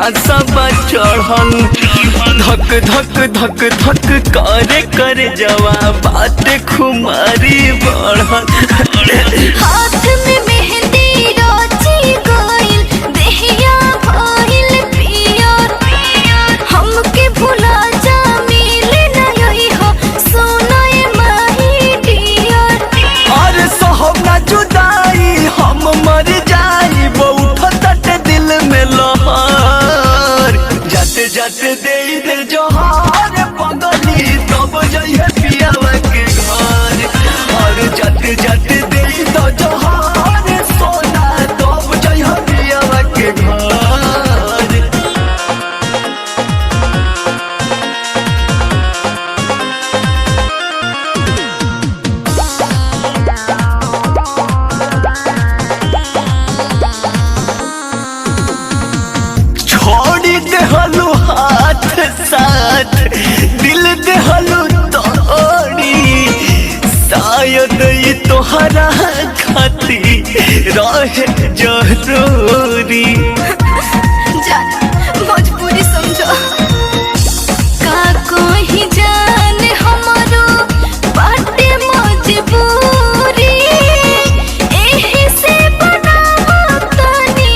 नासा बा चढ़ल। धक धक धक धक करे करे जवा बात खुमारी बढ़ल। हाथ में मेहंदी रोची गोइल देहिया भइल पियर। हमके भुला जा मिले ना यही हो सोनाए माही डियर। और सहब ना जुदाई हम मर जाई उठत दिल में लहर। जाते जाते दे दे जोहार पगली तब जइहे पियावा के घर। और जाते जाते दे दो जोहार सोना तब जइहे पियावा के घर। छोड़ी देहलू हाथ साथ दिल देहलू तोड़ी। शायद ये तोहरा खाती रहे जरूरी। जान मजबूरी समझो का कोई जान हमारो बाटे मजबूरी। एही से बनावा तनी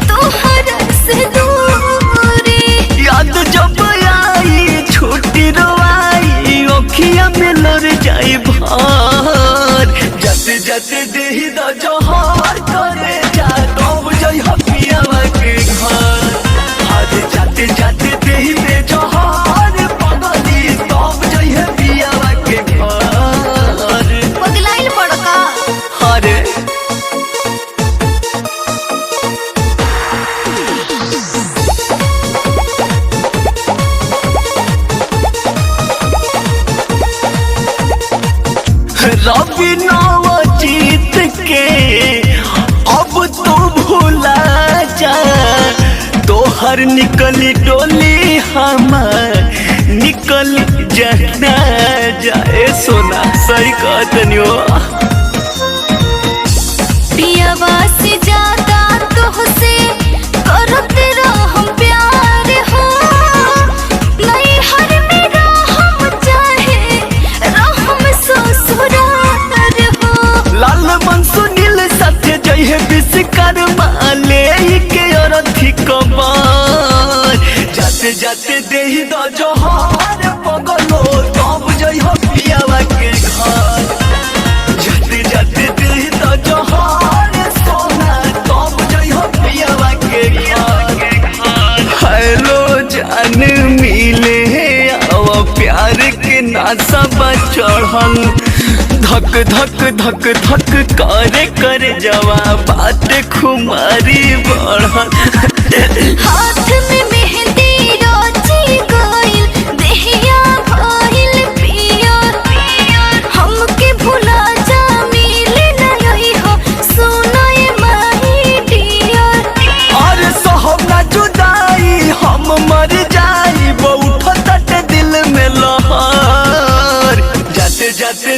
तोहरा से दूरी। याद जब आई छुट्टी रोआई ओखिया में लड़ जाई भार। जाते जाते देही द जोहार करे जा तब जइहे पियावा के घर। आज जाते जाते देही दे जोहार पगली तब जइहे पियावा के घर। पगलाइल पड़का अरे रवि नवजीत के अब तो भूला जा। तोहर निकली डोली हमार निकल जाना जाए सोना। सही कहतनी हो पियावा से ज्यादा तोहसे करते रहम प्यार हो। नहीं हर मेरा हम चाहे रहम ससुराल हो। लाल मन सुनील सत्य जइहे विश्वकर्मा ले के अरथी कबार। जाते जाते देही द जोहार पगलो तब जइहे पियावा के घर। जाते जाते देही द जोहार सोना तब जइहे पियावा के घर। हेलो जान मिले अब प्यार के नासा बा चढ़ल। धक धक धक धक करे करे जवा बात खुमारी बढ़ल। हाथ में मेहंदी रोची गोइल देहिया भइल पियर। हमके भुला जा मिले ना यही हो सोनाए माही डियर। और सहब ना जुदाई हम मर जाई उठत दिल में लहर। जाते जाते